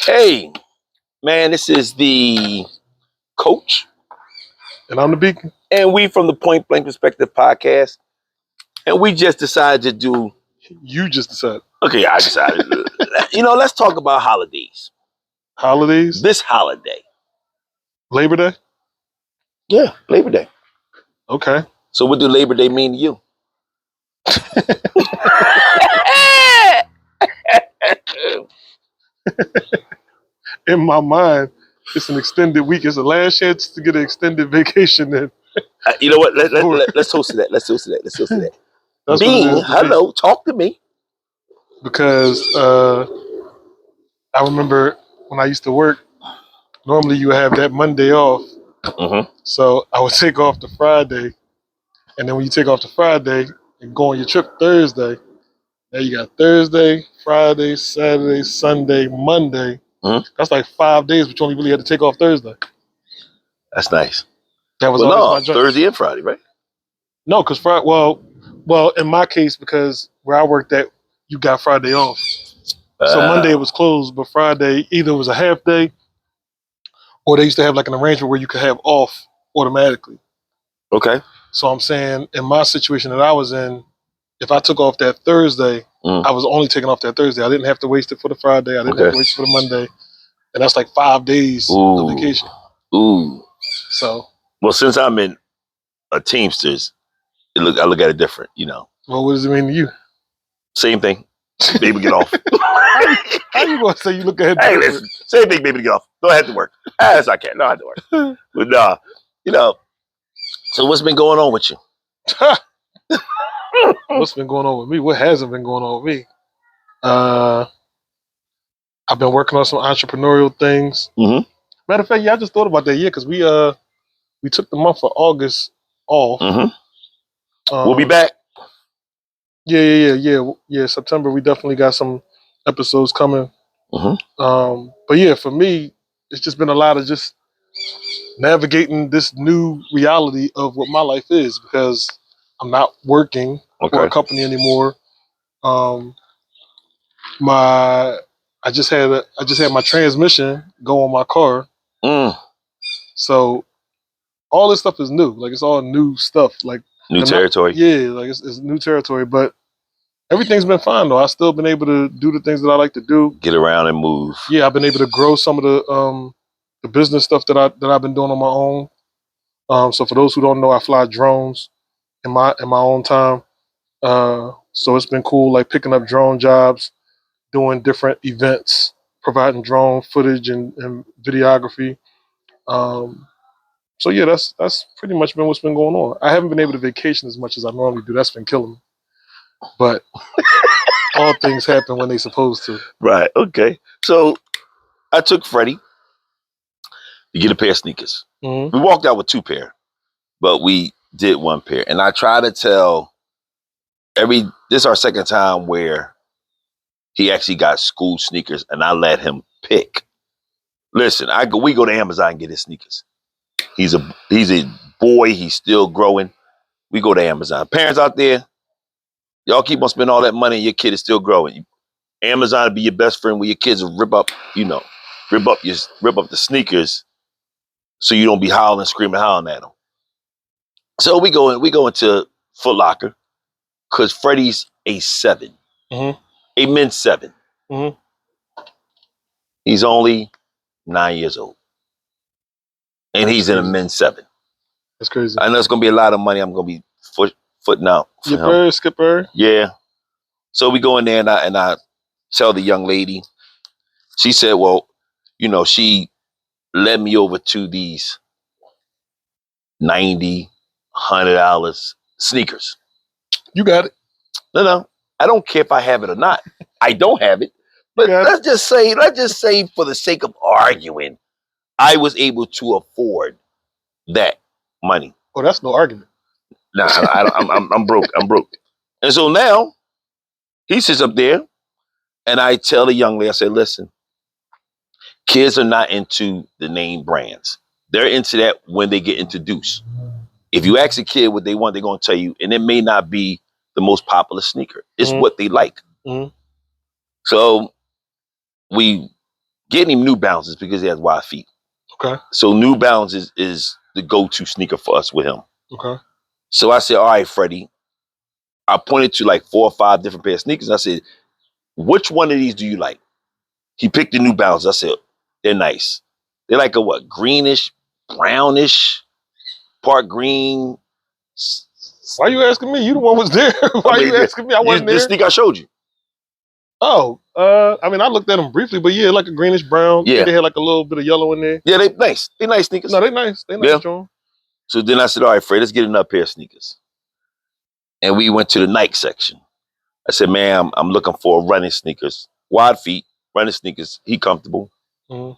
Hey, man, this is the coach, And I'm the Beacon. and we from the Point Blank Perspective podcast, and we just decided to do. You just decided. Okay, I decided. Let's talk about holidays. Holidays? This holiday, Labor Day? yeah, Labor Day. Okay. So, what do Labor Day mean to you? In my mind, it's an extended week. It's the last chance to get an extended vacation in. You know what? Let's toast to that. Let's toast to that. Let's toast to that. That's Bean, what it is to me. hello, talk to me. Because I remember when I used to work, normally you would have that Monday off. Mm-hmm. So I would take off the Friday. And then when you take off the Friday and go on your trip Thursday, now you got Thursday, Friday, Saturday, Sunday, Monday. Mhm. That's like 5 days, but you only really had to take off Thursday. That's nice. That was Well, always no, my joint. Thursday and Friday, right? No, because Friday. Well, in my case, because where I worked at, you got Friday off. So Monday was closed, but Friday either was a half day, or they used to have like an arrangement where you could have off automatically. Okay. So I'm saying, in my situation that I was in, if I took off that Thursday, I was only taking off that Thursday. I didn't have to waste it for the Friday. I didn't have to waste it for the Monday, and that's like 5 days of vacation. Ooh. So, Well, since I'm in a Teamsters, I look at it different. well, what does it mean to you? Same thing. Baby, get off. How you gonna say you look at it Hey, different? listen. Same thing, baby, get off. Don't have to work. Yes, I can. No, I have to work. But so what's been going on with you? What's been going on with me? What hasn't been going on with me? I've been working on some entrepreneurial things. Mm-hmm. Matter of fact, yeah, I just thought about that. Yeah, because we took the month of August off. Mm-hmm. We'll be back. Yeah. September, we definitely got some episodes coming. Mm-hmm. But yeah, for me, it's just been a lot of just navigating this new reality of what my life is, because I'm not working for a company anymore. I just had my transmission go on my car. So all this stuff is new. Like, it's all new stuff. Like, new territory. Like it's new territory. But everything's been fine though. I've still been able to do the things that I like to do. Get around and move. Yeah, I've been able to grow some of the business stuff that I've been doing on my own. So for those who don't know, I fly drones in my own time. So it's been cool, like picking up drone jobs, doing different events, providing drone footage and videography. So yeah, that's pretty much been what's been going on. I haven't been able to vacation as much as I normally do. That's been killing me. But all things happen when they're supposed to. Right. Okay. So I took Freddie to get a pair of sneakers. Mm-hmm. We walked out with 2 pair, but we did 1 pair. And I try to tell this is our second time where he actually got school sneakers, and I let him pick. Listen, we go to Amazon and get his sneakers. He's a boy. He's still growing. We go to Amazon. Parents out there, y'all keep on spending all that money, and your kid is still growing. Amazon will be your best friend where your kids will rip up the sneakers, so you don't be howling at them. So we go into Foot Locker because Freddie's a 7, a men's 7. Mm-hmm. He's only 9 years old, and he's in a men's 7. That's crazy. I know it's gonna be a lot of money. I'm gonna be footing out for him. Skipper. Yeah. So we go in there, and I tell the young lady. She said, "Well, she led me over to these $90, $100 sneakers." You got it. No, I don't care if I have it or not. I don't have it, but let's just say, for the sake of arguing, I was able to afford that money. Oh, that's no argument. Nah, I'm broke. I'm broke. And so now he sits up there, and I tell the young lady, I say, "Listen, kids are not into the name brands. They're into that when they get introduced. If you ask a kid what they want, they're going to tell you, and it may not be the most popular sneaker. It's what they like." Mm-hmm. So we getting him New Balances because he has wide feet. Okay. So New Balance is the go-to sneaker for us with him. Okay. So I said, all right, Freddie. I pointed to like 4 or 5 different pairs of sneakers. I said, which one of these do you like? He picked the New Balance. I said, they're nice. They're like a what? Greenish, brownish, part green. Why you asking me? You the one was there. Why you asking me? I wasn't there. The sneaker I showed you. Oh, I mean, I looked at them briefly, but yeah, like a greenish brown. Yeah. They had like a little bit of yellow in there. Yeah, they nice. They nice sneakers. No, they nice. They nice, Yeah. John. So then I said, all right, Fred, let's get another pair of sneakers. And we went to the Nike section. I said, man, I'm looking for running sneakers. Wide feet, running sneakers. He comfortable. Mm-hmm.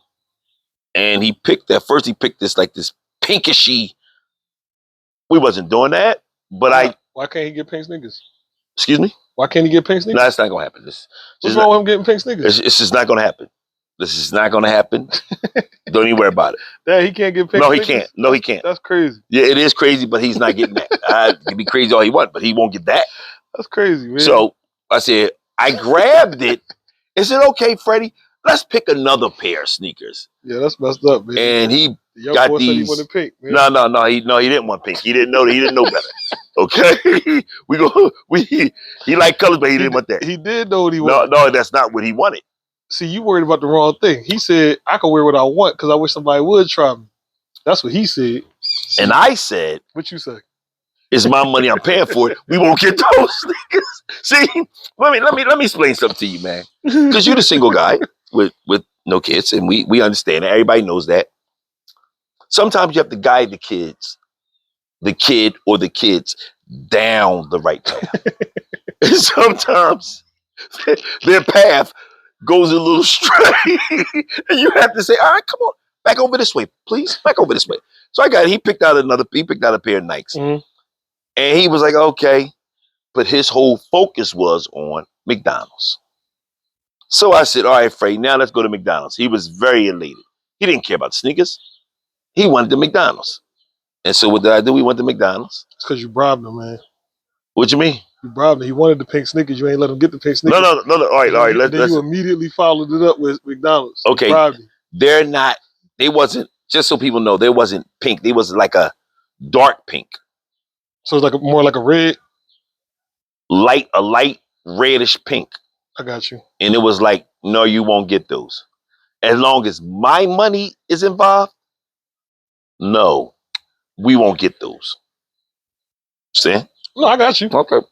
And he picked this like this pinkishy. We wasn't doing that, but Why can't he get pink sneakers? Excuse me? Why can't he get pink sneakers? No, that's not gonna happen. What's wrong with him getting pink sneakers? It's just not gonna happen. This is not gonna happen. Don't even worry about it. Dad, he can't get pink No, sneakers? he can't. No, he can't. That's crazy. Yeah, it is crazy, but he's not getting that. He can be crazy all he wants, but he won't get that. That's crazy, man. So I said, I grabbed it and said, okay, Freddie, let's pick another pair of sneakers. Yeah, that's messed up, man. And he the got boy these. Said he wanted pink, man. No, he didn't want pink. He didn't know better. Okay, he liked colors, but he didn't want that. He did know what he wanted. No, that's not what he wanted. See, you worried about the wrong thing. He said, I can wear what I want because I wish somebody would try me. That's what he said. And I said, what you say? It's my money. I'm paying for it. We won't get those sneakers. See, let me explain something to you, man. Because you're the single guy with no kids, and we understand it. Everybody knows that. Sometimes you have to guide the kid or the kids down the right path. And sometimes their path goes a little stray, and you have to say, "All right, come on, back over this way, please. Back over this way." So he picked out a pair of Nikes. Mm-hmm. And he was like, okay. But his whole focus was on McDonald's. So I said, all right, Freddie, now let's go to McDonald's. He was very elated. He didn't care about sneakers. He wanted the McDonald's. And so what did I do? We went to McDonald's. It's because you bribed him, man. What you mean? You bribed him. He wanted the pink sneakers. You ain't let him get the pink sneakers. No. All right. Then you immediately followed it up with McDonald's. Okay. They wasn't, just so people know, they wasn't pink. They was like a dark pink. So it's like more like a red? A light reddish pink. I got you. And it was like, no, you won't get those. As long as my money is involved, no, we won't get those. See? No, I got you. Okay.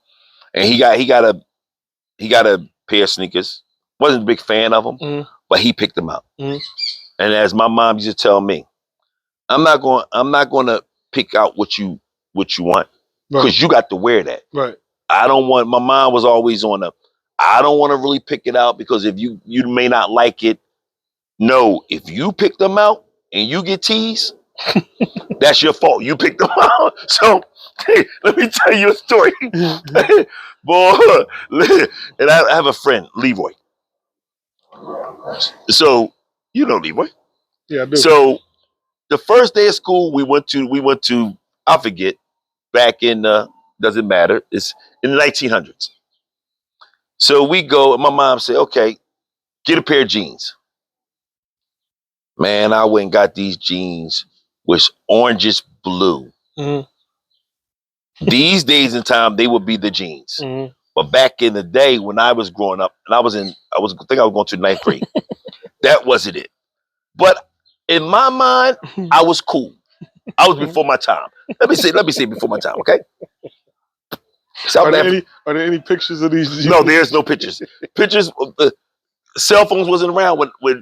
And he got a pair of sneakers. Wasn't a big fan of them, but he picked them out. And as my mom used to tell me, I'm not going to pick out what you want. Because you got to wear that. Right. My mom was always I don't want to really pick it out because if you may not like it. No, if you pick them out and you get teased, that's your fault. You picked them out. So hey, let me tell you a story. Boy, and I have a friend, Leroy. So you know Leroy. Yeah, I do. So the first day of school we went to I forget. Back in, doesn't matter. It's in the 1900s. So we go, and my mom said, okay, get a pair of jeans. Man, I went and got these jeans, which orangish blue. These days in time, they would be the jeans. But back in the day when I was growing up, and I think I was going to 9th grade, that wasn't it. But in my mind, I was cool. I was before my time. Let me say before my time, okay? Are there any pictures of these? No, there's no pictures. Cell phones wasn't around when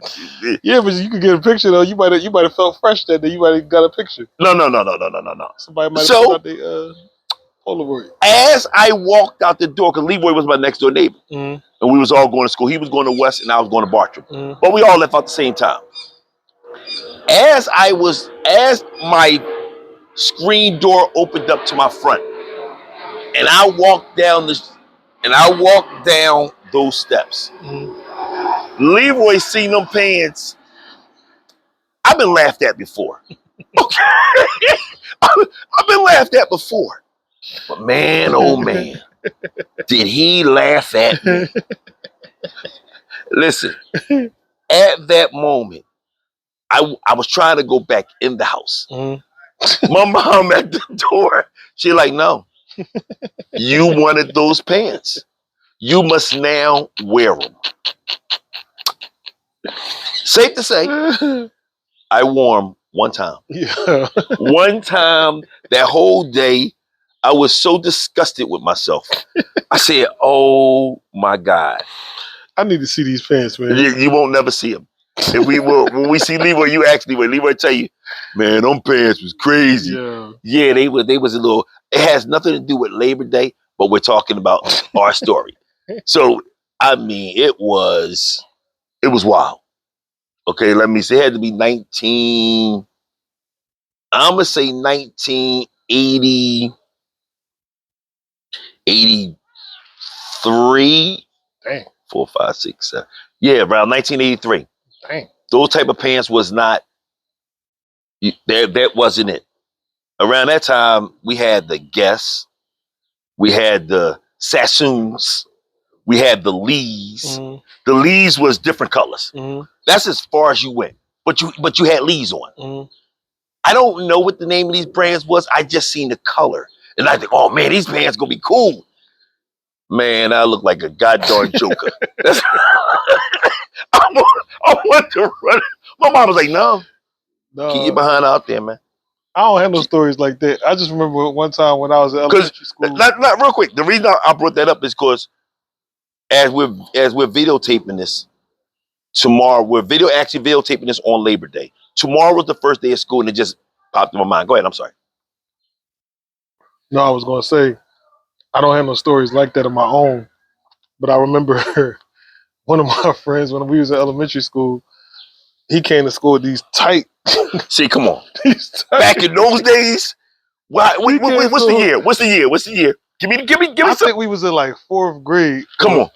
yeah, but you could get a picture though. You might have felt fresh that day. You might have got a picture. No. Somebody might have put out the Polaroid. As I walked out the door, because Leroy was my next door neighbor, and we was all going to school. He was going to West, and I was going to Bartram. But we all left out the same time. As my screen door opened up to my front, and I walked down those steps. Leroy seen them pants. I've been laughed at before. Okay, I've been laughed at before. But man, oh man, did he laugh at me? Listen, at that moment, I was trying to go back in the house. Mm-hmm. My mom at the door, she like, no, you wanted those pants. You must now wear them. Safe to say, I wore them one time. Yeah. One time, that whole day, I was so disgusted with myself. I said, oh my God. I need to see these pants, man. You won't never see them. If we will, when we see Leroy, you ask Leroy tell you, man, them pants was crazy. Yeah. Yeah, they was a little, it has nothing to do with Labor Day, but we're talking about our story. So, I mean, it was wild. Okay, let me say, it had to be I'm going to say 1980, 83, Dang. 4, 5, 6, 7. Yeah, around 1983. Dang. Those type of pants was not, that wasn't it. Around that time, we had the Guess, we had the Sassoons, we had the Lees. Mm-hmm. The Lees was different colors. Mm-hmm. That's as far as you went. But you had Lees on. Mm-hmm. I don't know what the name of these brands was. I just seen the color. And I think, oh man, these pants gonna be cool. Man, I look like a goddamn joker. I want to run. My mom was like, no, keep your behind out there, man. I don't have no stories like that. I just remember one time when I was in elementary school. Not real quick. The reason I brought that up is because as we're videotaping this tomorrow, we're videotaping this on Labor Day. Tomorrow was the first day of school, and it just popped in my mind. Go ahead. I'm sorry. No, I was gonna say I don't have no stories like that of my own, but I remember one of my friends when we was in elementary school. He came to school with these tight. See, come on. These tight. Back in those days, what's the year? What's the year? Give me I some. think we was in like 4th grade. Come on.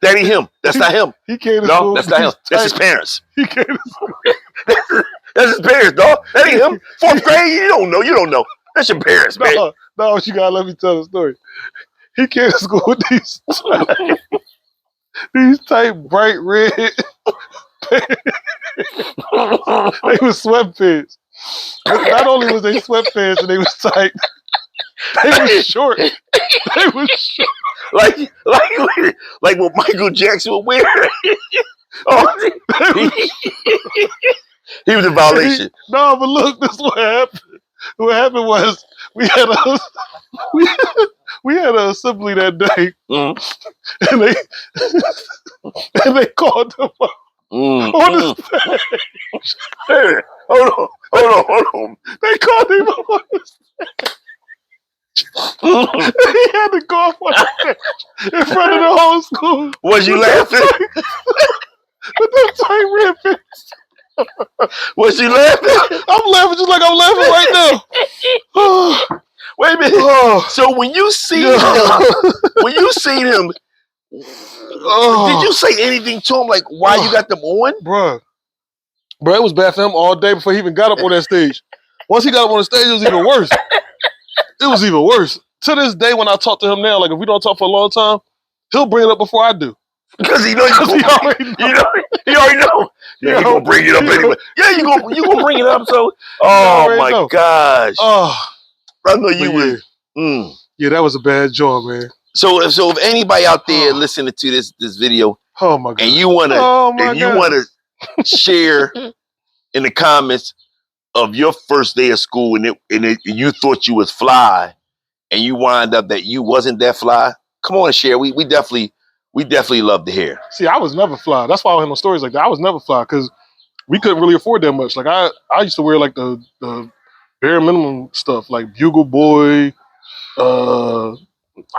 That ain't him. That's not him. He came to No, school. that's not him. That's his parents. He came to school. That's his parents, dog. That ain't him. 4th grade, you don't know. That's your parents, man. No, you gotta let me tell the story. He came to school with these tight, bright red pants. They were sweatpants. Not only was they sweatpants and they was tight, they were short. They were short. Like what Michael Jackson would wear. Oh, he was in violation. No, but look, this is what happened. What happened was we had an assembly that day, and they called them up on the stage. Hey, hold on. They called him up on the stage. He had to go up on the stage in front of the whole school. Was you laughing? With them tight red pants. Was you laughing? I'm laughing just like I'm laughing right now. Wait a minute. So when you seen him, did you say anything to him like why you got them on? Bruh, it was bad for him all day before he even got up on that stage. Once he got up on the stage, it was even worse. It was even worse. To this day, when I talk to him now, like if we don't talk for a long time, he'll bring it up before I do. Because he already know. Yeah, he gonna bring it up anyway. Yeah, you gonna bring it up. So, oh my gosh. Oh, I know you was. Yeah, that was a bad job, man. So if anybody out there listening to this video, oh my god, and you wanna share in the comments of your first day of school and you thought you was fly, and you wind up that you wasn't that fly, come on and share. We definitely love to hear. See, I was never fly. That's why I had no stories like that. I was never fly because we couldn't really afford that much. Like I used to wear like the bare minimum stuff, like Bugle Boy. I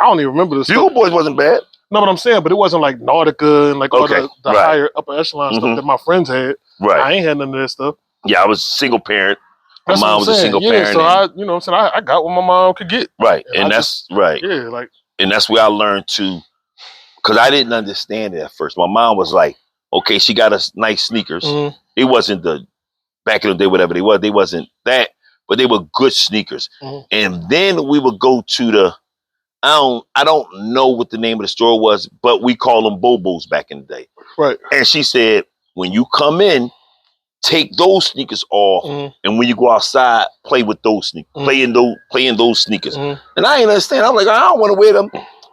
don't even remember the Bugle Boys wasn't bad. No, but I'm saying, but it wasn't like Nautica and like all the higher upper echelon stuff that my friends had. Right. I ain't had none of that stuff. Yeah, I was single parent. My That's mom was a single parent. So I got what my mom could get. Right. And right. Yeah, like. And that's where I learned to, because I didn't understand it at first. My mom was like, okay, she got us nice sneakers. Mm-hmm. It wasn't back in the day, whatever they wasn't that, but they were good sneakers. Mm-hmm. And then we would go to I don't know what the name of the store was, but we call them Bobos back in the day. Right. And she said, when you come in, take those sneakers off, and when you go outside, play with those sneakers, play in those sneakers. And I didn't understand. I'm like, I don't want to wear them.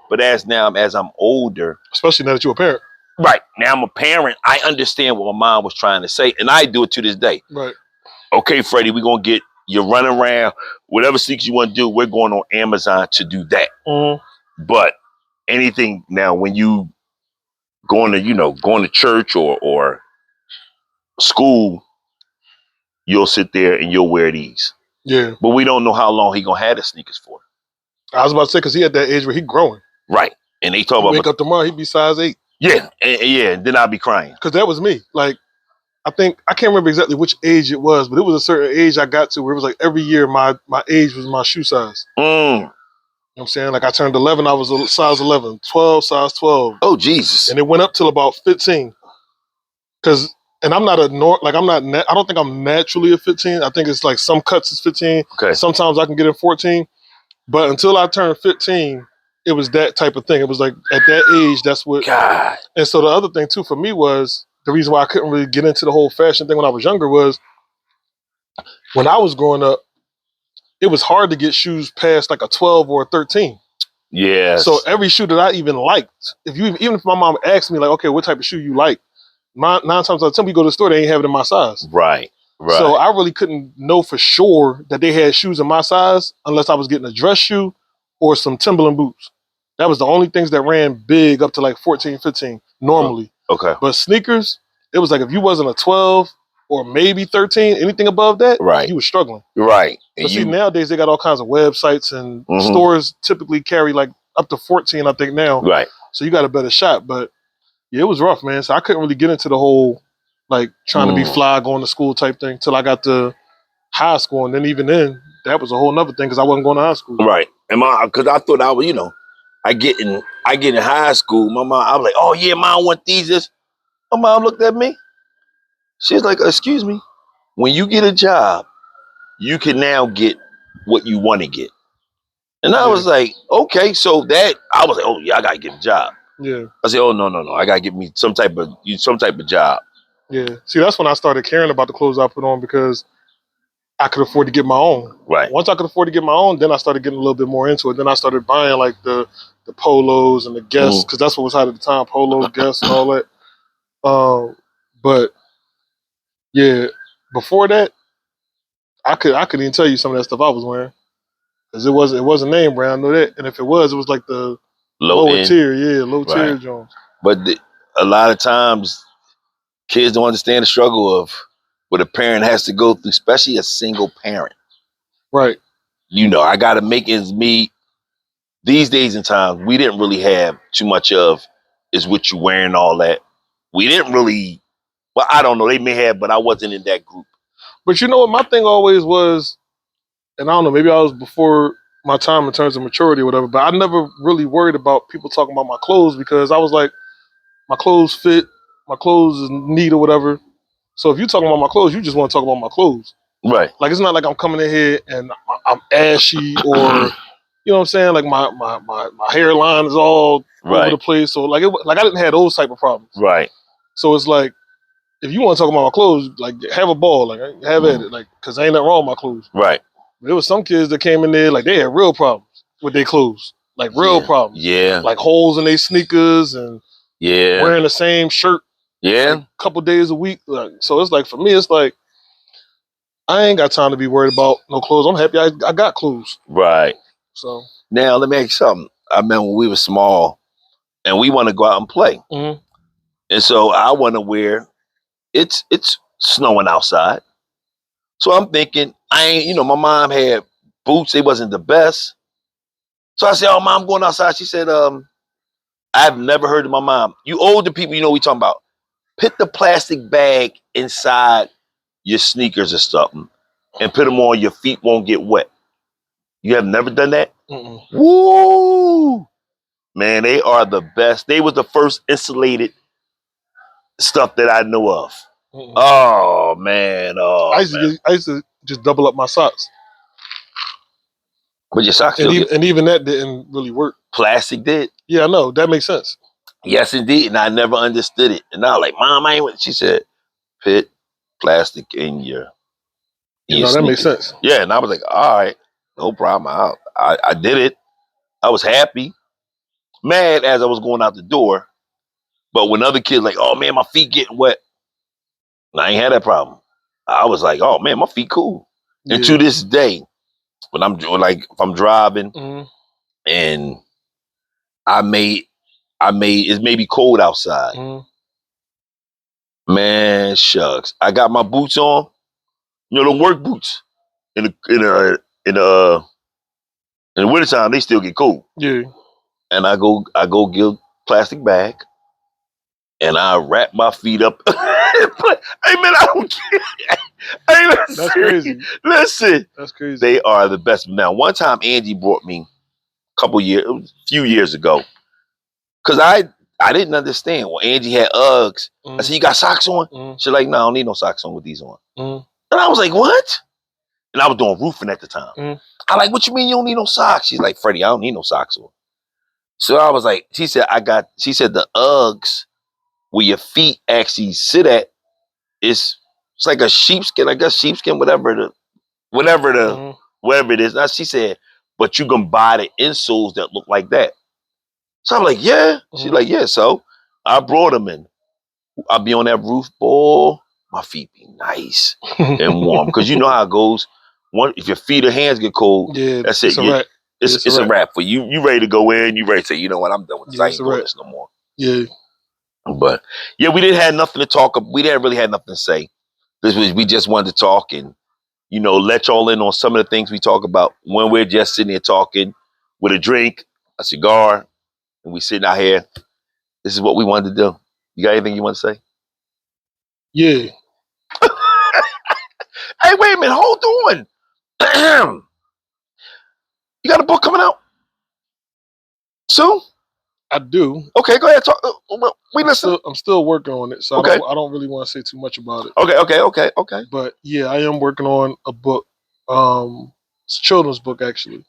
But as I'm older, especially now that you're a parent, right now I'm a parent, I understand what my mom was trying to say, and I do it to this day. Right. Okay, Freddie, we're gonna get you running around, whatever sneakers you want to do. We're going on Amazon to do that. But anything now, when you going to church or school, you'll sit there and you'll wear these. Yeah. But we don't know how long he gonna have the sneakers for. I was about to say, because he at that age where he growing. Right. And they talk about wake up tomorrow, he'd be size 8. Yeah, and then I'll be crying. Because that was me. Like, I can't remember exactly which age it was, but it was a certain age I got to where it was like every year my age was my shoe size. You know what I'm saying? Like, I turned 11, I was a size 11, 12, size 12. Oh, Jesus. And it went up till about 15. And I'm not I don't think I'm naturally a 15. I think it's like some cuts is 15. Okay. Sometimes I can get in 14. But until I turned 15, it was that type of thing. It was like at that age, that's what. God. And so the other thing too for me was the reason why I couldn't really get into the whole fashion thing when I was younger was when I was growing up, it was hard to get shoes past like a 12 or a 13. Yeah. So every shoe that I even liked, even if my mom asked me like, okay, what type of shoe you like, 9 times out of 10 we go to the store, they ain't have it in my size. Right. Right. So I really couldn't know for sure that they had shoes in my size unless I was getting a dress shoe or some Timberland boots. That was the only things that ran big up to like 14, 15 normally. Okay. But sneakers, it was like if you wasn't a 12 or maybe 13, anything above that, right, you were struggling. Right. But see, nowadays they got all kinds of websites and stores typically carry like up to 14, I think now. Right. So you got a better shot. But yeah, it was rough, man. So I couldn't really get into the whole like trying to be fly, going to school type thing till I got to high school. And then even then, that was a whole nother thing because I wasn't going to high school. Right. And because I thought I was, I get in high school, my mom, I was like, oh yeah, mom, I want these. My mom looked at me. She's like, excuse me, when you get a job, you can now get what you want to get. And I was like, okay, so that, I was like, oh yeah, I got to get a job. Yeah. I said, oh no, I got to get me some type of job. Yeah. See, that's when I started caring about the clothes I put on because I could afford to get my own. Right. Once I could afford to get my own, then I started getting a little bit more into it. Then I started buying like the polos and the Guess, because that's what was hot at the time, polos, Guess, and all that. But yeah, before that, I couldn't even tell you some of that stuff I was wearing because it wasn't name brand. I know that, and if it was like the lower tier, low tier Jones. But a lot of times, kids don't understand the struggle of what a parent has to go through, especially a single parent. Right. I got to make ends meet. These days and times, we didn't really have too much of is what you wearing, all that. We didn't really, well, I don't know, they may have, but I wasn't in that group. But you know what, my thing always was, and I don't know, maybe I was before my time in terms of maturity or whatever, but I never really worried about people talking about my clothes because I was like, my clothes fit, my clothes is neat or whatever. So if you're talking about my clothes, you just want to talk about my clothes. Right. Like, it's not like I'm coming in here and I'm ashy or, you know what I'm saying? Like my hairline is all over the place. So like I didn't have those type of problems. Right. So it's like, if you want to talk about my clothes, like have a ball, like have at it, like, cause ain't nothing wrong with my clothes. Right. There was some kids that came in there like they had real problems with their clothes, like real problems. Yeah. Like holes in their sneakers and wearing the same shirt. Yeah. Like, a couple days a week. Like, so it's like for me, it's like I ain't got time to be worried about no clothes. I'm happy I got clothes. Right. So now let me ask you something. I remember when we were small and we want to go out and play. Mm-hmm. And so I want to wear, it's snowing outside. So I'm thinking, my mom had boots. They wasn't the best. So I said, oh, Mom, I'm going outside. She said, I've never heard of my mom. You older people, you know what we talking about. Put the plastic bag inside your sneakers or something and put them on, your feet won't get wet. You have never done that? Mm-mm. Woo! Man, they are the best. They was the first insulated stuff that I know of. Mm-mm. Oh, man. Oh, I used to just double up my socks. But your socks and even that didn't really work. Plastic did? Yeah, I know. That makes sense. Yes, indeed. And I never understood it. And I was like, Mom, I ain't what she said. put plastic in your You know, that makes sneakers. sense. Yeah, and I was like, all right, no problem. I did it. I was happy, mad as I was going out the door. But when other kids like, oh man, my feet getting wet, I ain't had that problem. I was like, oh man, my feet cool. And to Yeah. this day, when if I'm driving hmm and it may be cold outside. hmm Man, shucks. I got my boots on, the work boots. In the wintertime, they still get cold. Yeah. And I go get a plastic bag and I wrap my feet up. Hey man, I don't care. Hey, That's crazy. Listen. That's crazy. They are the best. Now, one time Angie brought me a few years ago, because I didn't understand. Well, Angie had Uggs. I said, you got socks on? She's like, no, I don't need no socks on with these on. And I was like, what? And I was doing roofing at the time. I'm like, what you mean you don't need no socks? She's like, Freddie, I don't need no socks on. So I was like, she said the Uggs where your feet actually sit at it's like a sheepskin, I guess sheepskin, whatever it is. Now she said, but you can buy the insoles that look like that. So I'm like, yeah. She's like, yeah. So I brought them in. I'll be on that roof, boy. My feet be nice and warm. Because you know how it goes. If your feet or hands get cold, Yeah, that's it. it's a wrap. It's a wrap for you. You ready to go in. You ready to say, you know what, I'm done with this. Yeah, I it's ain't a doing wrap. this no more. Yeah. But yeah, we didn't have nothing to talk about. We didn't really have nothing to say. We just wanted to talk and, let y'all in on some of the things we talk about when we're just sitting here talking with a drink, a cigar, and we sitting out here. This is what we wanted to do. You got anything you want to say? Yeah. Hey, wait a minute. Hold on. You got a book coming out soon? I do. Okay, go ahead. Talk. We listen. I'm still working on it, so Okay. I don't really want to say too much about it. Okay. But yeah, I am working on a book. It's a children's book actually.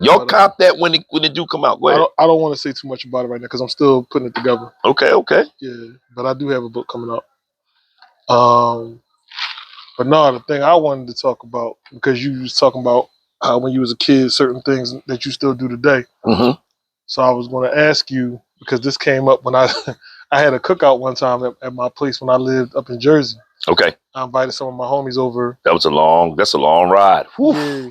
Y'all cop that when it do come out. Go ahead. I don't want to say too much about it right now because I'm still putting it together. Okay. Yeah, but I do have a book coming out. But no, the thing I wanted to talk about, because you was talking about when you was a kid, certain things that you still do today. Mm-hmm. So I was going to ask you, because this came up when I I had a cookout one time at my place when I lived up in Jersey. Okay. I invited some of my homies over. That's a long ride. Yeah.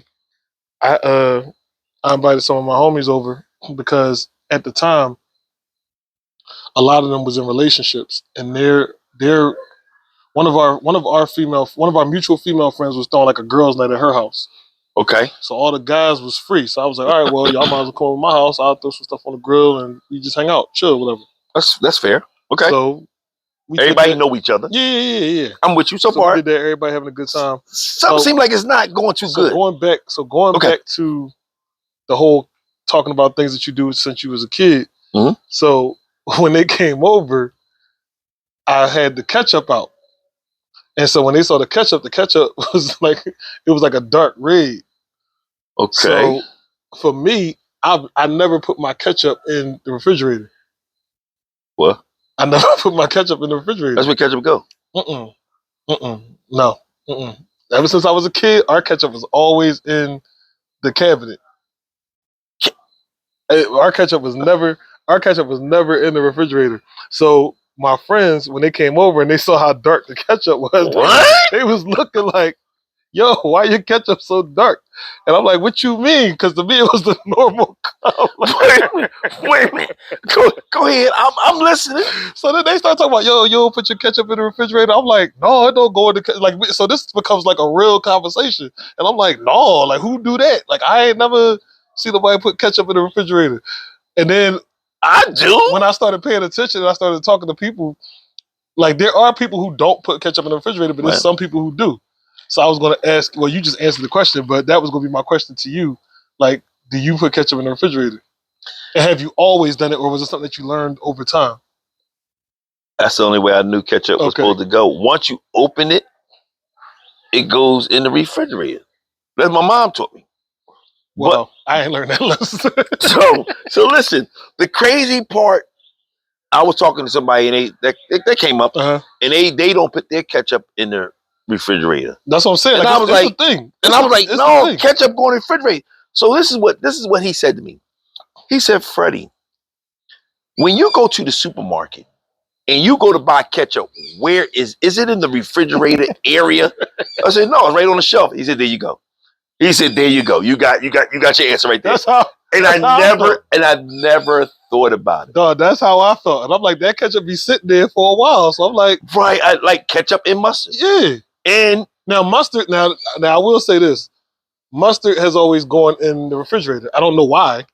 I invited some of my homies over because at the time, a lot of them was in relationships, and they're one of our mutual female friends was throwing like a girls' night at her house. Okay. So all the guys was free. So I was like, all right, well, y'all might as well come over to my house. I'll throw some stuff on the grill and we just hang out, chill, whatever. That's fair. Okay. So everybody know each other. Yeah. I'm with you so far. We did that. Everybody having a good time. Something seems like it's not going too good. Going back to the whole talking about things that you do since you was a kid. Mm-hmm. So when they came over, I had the ketchup out. And so when they saw the ketchup was like a dark red. Okay. So for me, I never put my ketchup in the refrigerator. What? I never put my ketchup in the refrigerator. That's where ketchup go. No. Ever since I was a kid, our ketchup was always in the cabinet. Our ketchup was never in the refrigerator. So my friends, when they came over and they saw how dark the ketchup was, they was looking like, yo, why your ketchup so dark? And I'm like, what you mean? Because to me, it was the normal color. Wait a minute. Go ahead. I'm listening. So then they start talking about, yo, you don't put your ketchup in the refrigerator. I'm like, no, it don't go in the like. So this becomes like a real conversation. And I'm like, no, like who do that? Like I ain't never seen nobody put ketchup in the refrigerator. And then I do. When I started paying attention and I started talking to people, like there are people who don't put ketchup in the refrigerator, but there's some people who do. So I was going to ask, well, you just answered the question, but that was going to be my question to you. Like, do you put ketchup in the refrigerator? And have you always done it, or was it something that you learned over time? That's the only way I knew ketchup was supposed to go. Once you open it, it goes in the refrigerator. That's my mom taught me. Well, I ain't learned that lesson. so listen, the crazy part, I was talking to somebody and they came up and they don't put their ketchup in the refrigerator. That's what I'm saying. And Like, I was it's like, the thing. And I was like, no, ketchup going in the refrigerator. So this is what he said to me. He said, Freddie, when you go to the supermarket and you go to buy ketchup, where is it in the refrigerator area? I said, no, it's right on the shelf. He said, there you go. He said, there you go. You got your answer right there. That's how. And I never thought about it. Dog, that's how I felt. And I'm like, that ketchup be sitting there for a while. So I'm like, right, I like ketchup and mustard. Yeah. And now mustard. Now I will say this: mustard has always gone in the refrigerator. I don't know why.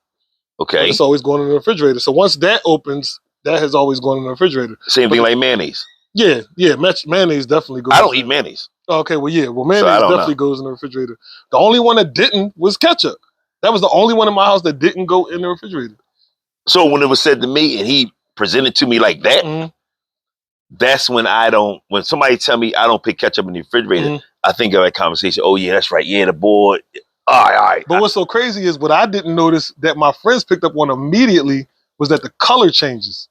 Okay. But it's always going in the refrigerator. So once that opens, that has always gone in the refrigerator. Same thing like mayonnaise. Yeah. Mayonnaise definitely goes. I don't eat mayonnaise. Okay, well, yeah. Well, mayonnaise definitely goes in the refrigerator. The only one that didn't was ketchup. That was the only one in my house that didn't go in the refrigerator. So when it was said to me and he presented to me like that, that's when when somebody tell me I don't put ketchup in the refrigerator, I think of that conversation. Oh, yeah, that's right. Yeah, the boy. All right. But what's so crazy is what I didn't notice that my friends picked up on immediately was that the color changes.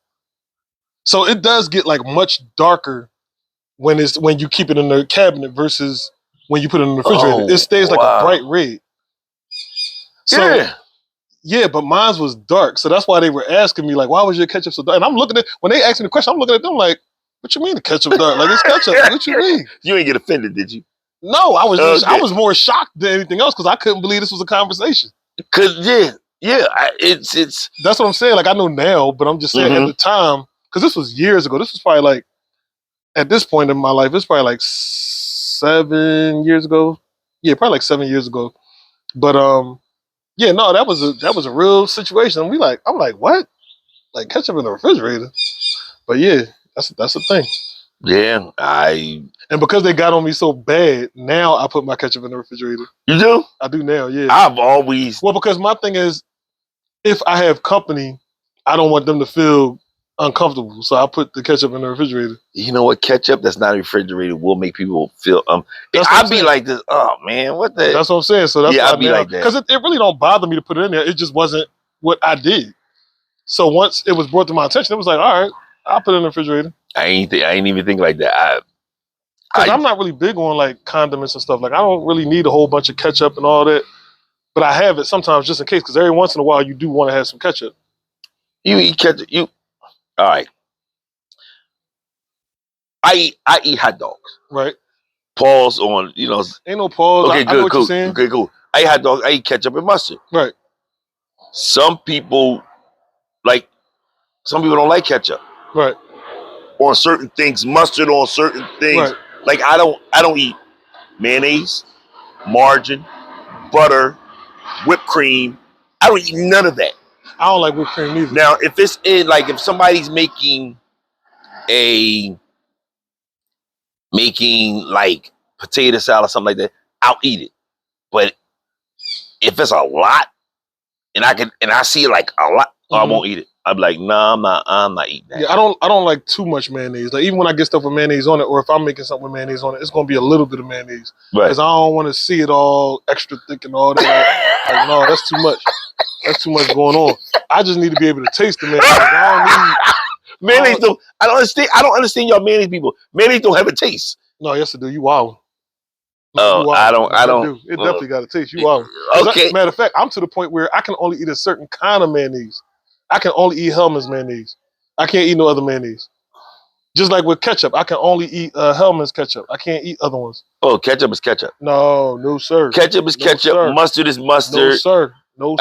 So it does get like much darker when you keep it in the cabinet versus when you put it in the refrigerator. It stays like a bright red. So, yeah, but mine was dark. So that's why they were asking me, like, why was your ketchup so dark? And I'm looking at, when they asked me the question, I'm looking at them like, what you mean the ketchup dark? Like, it's ketchup. What you mean? You ain't get offended, did you? No, I was more shocked than anything else because I couldn't believe this was a conversation. It's that's what I'm saying. Like, I know now, but I'm just saying at the time, because this was years ago. This was probably like, at this point in my life, it's probably like 7 years ago. Yeah, probably like 7 years ago. But yeah, no, that was a real situation. I'm like, what? Like ketchup in the refrigerator? But yeah, that's the thing. Yeah, and because they got on me so bad, now I put my ketchup in the refrigerator. You do? I do now, yeah. I've always because my thing is, if I have company, I don't want them to feel uncomfortable, so I put the ketchup in the refrigerator. You know what? Ketchup that's not refrigerated will make people feel I'd be like this. Oh man, what the? That's what I'm saying. So that's why I'd be like that because it really don't bother me to put it in there. It just wasn't what I did. So once it was brought to my attention, it was like, all right, I'll put it in the refrigerator. I ain't even think like that. Because I'm not really big on like condiments and stuff. Like I don't really need a whole bunch of ketchup and all that. But I have it sometimes just in case, because every once in a while you do want to have some ketchup. You eat ketchup. All right. I eat hot dogs. Right. Pause on, Ain't no pause. Okay, I know what you're saying. Okay, cool. I eat hot dogs. I eat ketchup and mustard. Right. Some people don't like ketchup. Right. On certain things, mustard on certain things. Right. Like I don't eat mayonnaise, margarine, butter, whipped cream. I don't eat none of that. I don't like whipped cream either. Now, if it's if somebody's making like potato salad or something like that, I'll eat it. But if it's a lot and I see it like a lot, I won't eat it. I'm like, nah, I'm not eating that. Yeah, I don't like too much mayonnaise. Like even when I get stuff with mayonnaise on it, or if I'm making something with mayonnaise on it, it's gonna be a little bit of mayonnaise. Right. Because I don't want to see it all extra thick and all that. Like, no, that's too much. That's too much going on. I just need to be able to taste the mayonnaise. I don't need mayonnaise. I don't understand y'all mayonnaise people. Mayonnaise don't have a taste. No, yes it do. You wow. Oh, I don't. It definitely got a taste. You wow. Okay. Matter of fact, I'm to the point where I can only eat a certain kind of mayonnaise. I can only eat Hellmann's mayonnaise. I can't eat no other mayonnaise. Just like with ketchup, I can only eat Hellmann's ketchup. I can't eat other ones. Oh, ketchup is ketchup. No, sir. Ketchup is ketchup. Sir. Mustard is mustard. No, sir. No,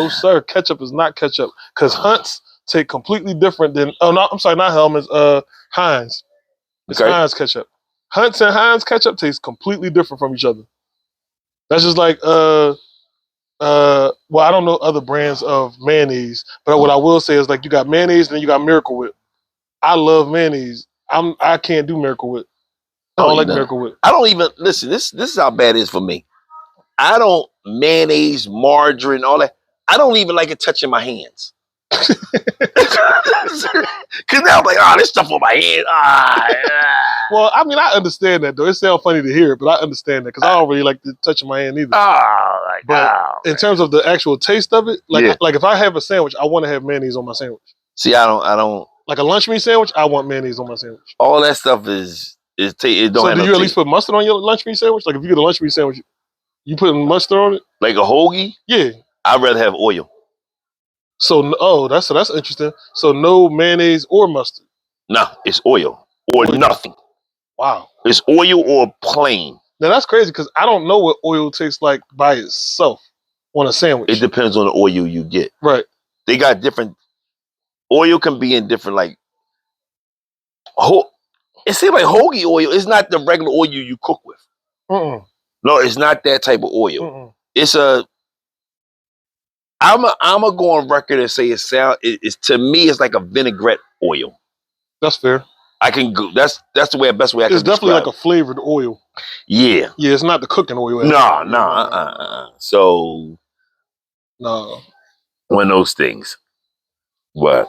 sir. Ketchup is not ketchup. Because Hunt's take completely different than... Oh, no, I'm sorry, not Hellmann's. Heinz. It's Heinz ketchup. Hunt's and Heinz ketchup taste completely different from each other. That's just like... well, I don't know other brands of mayonnaise, but what I will say is like you got mayonnaise and then you got Miracle Whip. I love mayonnaise. I can't do Miracle Whip. I don't like Miracle Whip. I don't even listen. This is how bad it is for me. I don't mayonnaise, margarine, all that. I don't even like it touching my hands. Because now I'm like, this stuff on my hand. Well, I mean, I understand that though. It sounds funny to hear it, but I understand that because I don't really like to touch my hand either. In terms of the actual taste of it, like if I have a sandwich, I want to have mayonnaise on my sandwich. See, I don't. Like a lunch meat sandwich, I want mayonnaise on my sandwich. All that stuff it don't So have do no you at least taste. put mustard on your lunch meat sandwich? Like if you get a lunch meat sandwich, you putting mustard on it? Like a hoagie, Yeah. I'd rather have oil. So that's interesting. So no mayonnaise or mustard. No, it's oil or Oil. nothing. Wow. It's oil or plain. Now that's crazy because I don't know what oil tastes like by itself on a sandwich. It depends on the oil you get. Right. They got different. Oil can be in different like. It seems like hoagie oil. It's not the regular oil you cook with. Mm-mm. No, it's not that type of oil. Mm-mm. It's a. I'm a go on record and say it's to me it's like a vinaigrette oil. That's fair. I can go. That's the best way I can. It's definitely describe like a flavored oil. Yeah. Yeah, it's not the cooking oil. No. So No. one of those things. But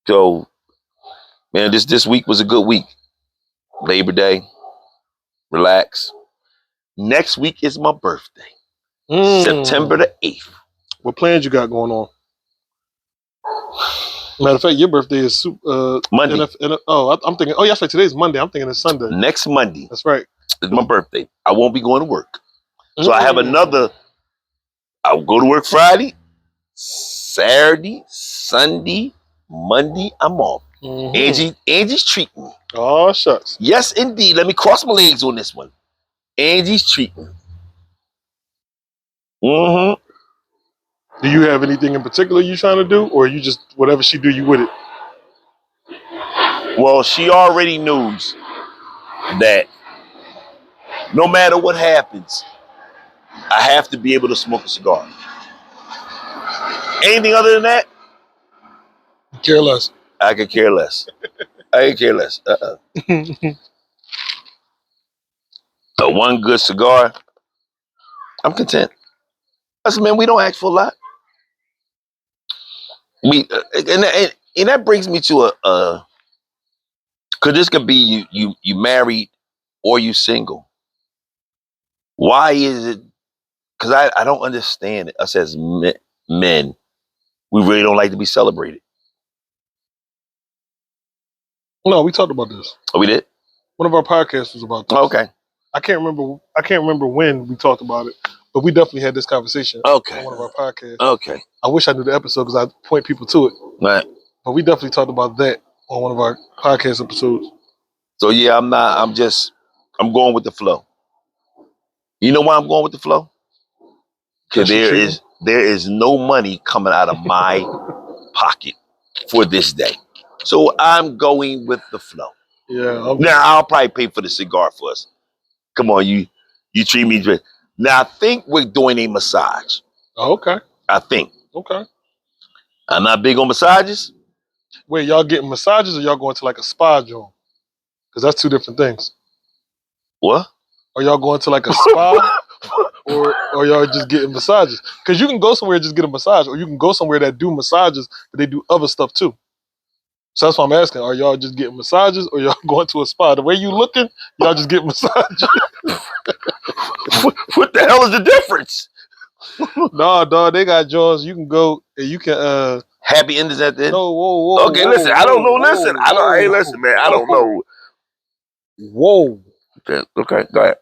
so man, this week was a good week. Labor Day. Relax. Next week is my birthday. September the 8th. What plans you got going on? Matter of fact, your birthday is Monday. I'm thinking. Oh, yeah, that's right. Today's Monday. I'm thinking it's Sunday. Next Monday That's right. is my birthday. I won't be going to work. So I have another. I'll go to work Friday, Saturday, Sunday, Monday. I'm off. Mm-hmm. Angie's treating me. Oh, shucks. Yes, indeed. Let me cross my legs on this one. Angie's treating me. Mm-hmm. Do you have anything in particular you trying to do, or you just whatever she do, you with it? Well, she already knows that no matter what happens, I have to be able to smoke a cigar. Anything other than that, Care less. I could care less. I could care less. One good cigar, I'm content. I said, man, we don't ask for a lot. And that brings me to because this could be you married or you single. Why is it? Because I don't understand it. Us as men, we really don't like to be celebrated. No, we talked about this. Oh, we did? One of our podcasts was about this. Okay. I can't remember when we talked about it, but we definitely had this conversation Okay. on one of our podcasts. Okay. I wish I knew the episode because I point people to it. Right. But we definitely talked about that on one of our podcast episodes. So yeah, I'm going with the flow. You know why I'm going with the flow? Because there is no money coming out of my pocket for this day. So I'm going with the flow. Yeah. Now I'll probably pay for the cigar for us. Come on, you treat me good. Now I think we're doing a massage. Oh, okay. I think. Okay. I'm not big on massages. Wait, y'all getting massages or y'all going to like a spa joint? Because that's two different things. What? Are y'all going to like a spa or y'all just getting massages? Because you can go somewhere and just get a massage, or you can go somewhere that do massages, but they do other stuff too. So that's why I'm asking, are y'all just getting massages or y'all going to a spa? The way you looking, y'all just getting massages. What the hell is the difference? No, dog, they got jaws. You can go and you can happy endings at the end. No, whoa. Okay, listen. I don't know. Listen, I don't. Hey, listen, man. I don't know. Whoa. Okay, go ahead.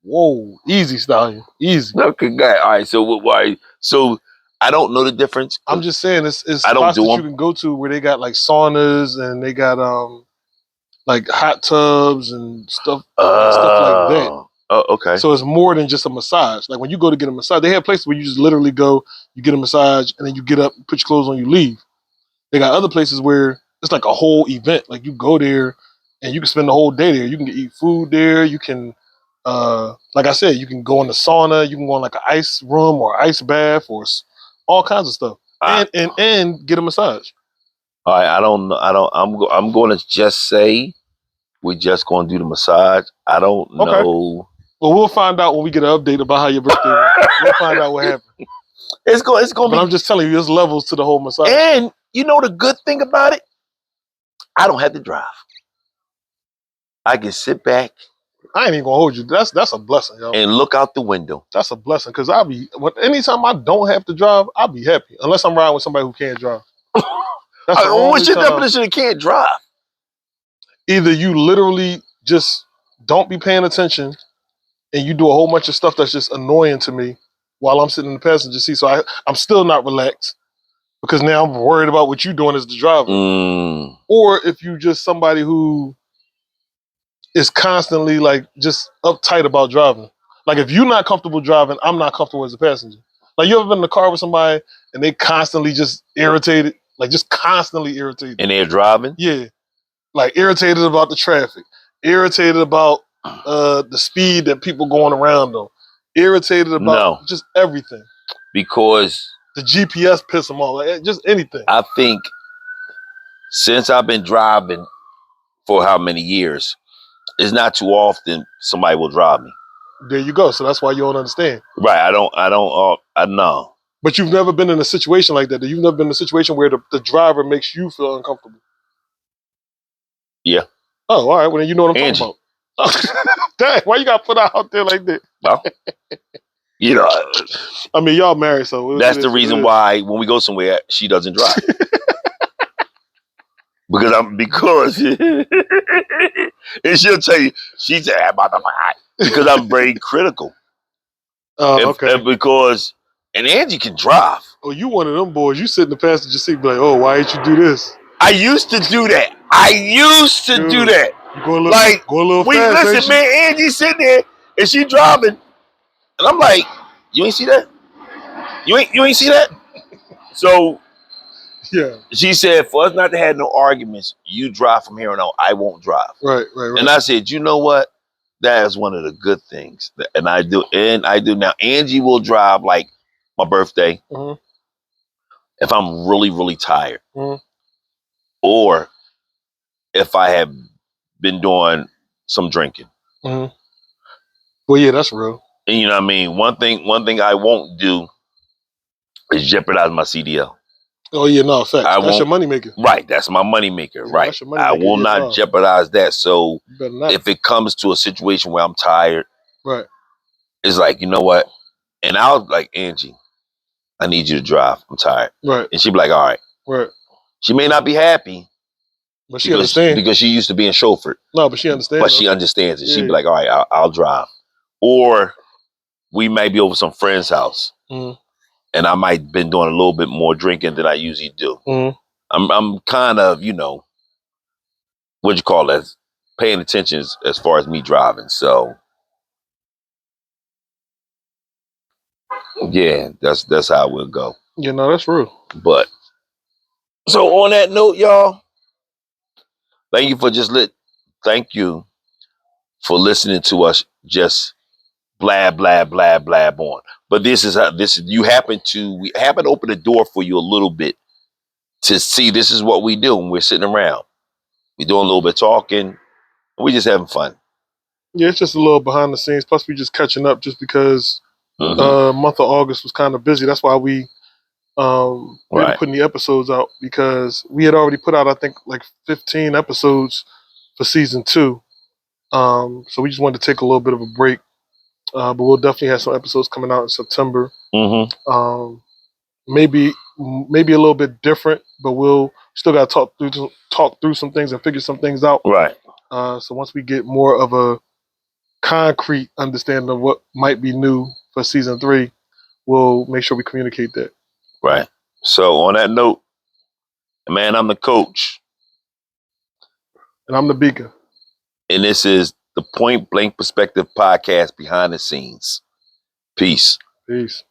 Whoa, easy, Stallion. Easy. Okay, go ahead. All right. So why? So I don't know the difference. I'm just saying it's I don't spots do that them. you can go to where they got like saunas and they got like hot tubs and stuff like that. Oh, okay. So it's more than just a massage. Like when you go to get a massage, they have places where you just literally go, you get a massage, and then you get up, put your clothes on, you leave. They got other places where it's like a whole event. Like you go there and you can spend the whole day there. You can eat food there. You can, like I said, you can go in the sauna. You can go in like an ice room or ice bath or all kinds of stuff, and get a massage. All right. I don't know. I'm going to just say we're just going to do the massage. I don't know. Well, we'll find out when we get an update about how your birthday went. We'll find out what happened. It's going But to be. I'm just telling you, there's levels to the whole massage. And you know the good thing about it? I don't have to drive. I can sit back. I ain't even gonna hold you. That's a blessing, yo. And look out the window. That's a blessing because anytime I don't have to drive, I'll be happy. Unless I'm riding with somebody who can't drive. That's the What's only your time. definition of can't drive? Either you literally just don't be paying attention and you do a whole bunch of stuff that's just annoying to me while I'm sitting in the passenger seat. So I'm still not relaxed because now I'm worried about what you're doing as the driver. Mm. Or if you just somebody who is constantly like just uptight about driving. Like if you're not comfortable driving, I'm not comfortable as a passenger. Like you ever been in the car with somebody and they constantly just irritated, like just constantly irritated. And they're driving? Yeah, like irritated about the traffic, irritated about the speed that people going around them, irritated about just everything. Because the GPS piss them off, like, just anything. I think since I've been driving for how many years, it's not too often somebody will drive me. There you go. So that's why you don't understand. Right. I know. But you've never been in a situation like that. You've never been in a situation where the driver makes you feel uncomfortable. Yeah. Oh, all right. Well, then you know what I'm Angie. talking about. Dang, why you got put out there like that? Well, you know, I mean, y'all married, so that's the reason why when we go somewhere, she doesn't drive. because and she'll tell you, she said about the because I'm very critical. Okay. And Angie can drive. Oh, you one of them boys. You sit in the passenger seat, be like, oh, why didn't you do this? I used to do that. Do that. You go a little fast. Listen, man, Angie's sitting there and she driving, and I'm like, you ain't see that? You ain't see that? So yeah, she said, for us not to have no arguments, you drive from here on out. I won't drive. Right. And I said, you know what? That is one of the good things, and I do now. Angie will drive like my birthday if I'm really, really tired, or if I have been doing some drinking. Well, yeah, that's real. And you know what I mean? One thing I won't do is jeopardize my CDL. Oh yeah, no, facts. That's your money maker. Right, that's my money maker. Yeah, right. That's your money I maker. will not jeopardize that. So if it comes to a situation where I'm tired, right, it's like, you know what? And I was like, Angie, I need you to drive. I'm tired. Right. And she'd be like, all right. Right. She may not be happy. But she understands. Because she used to being chauffeured. No, but she understands. But she understands it. She'd be like, all right, I'll drive. Or we may be over some friend's house. And I might been doing a little bit more drinking than I usually do. I'm kind of, what you call that, paying attention as far as me driving. So yeah, that's how we'll go. Yeah, no, that's real. But so on that note, y'all, thank you for listening to us just blab on. But we happen to open the door for you a little bit to see this is what we do when we're sitting around. We're doing a little bit of talking. We just having fun. Yeah, it's just a little behind the scenes. Plus, we just catching up just because month of August was kind of busy. That's why we were putting the episodes out, because we had already put out, I think, like 15 episodes for season 2. So we just wanted to take a little bit of a break. But we'll definitely have some episodes coming out in September. Maybe a little bit different, but we'll still got to talk through some things and figure some things out. Right. So once we get more of a concrete understanding of what might be new for season 3, we'll make sure we communicate that. Right. So on that note, man, I'm the coach. And I'm the beacon. And this is the Point Blank Perspective podcast behind the scenes. Peace. Peace.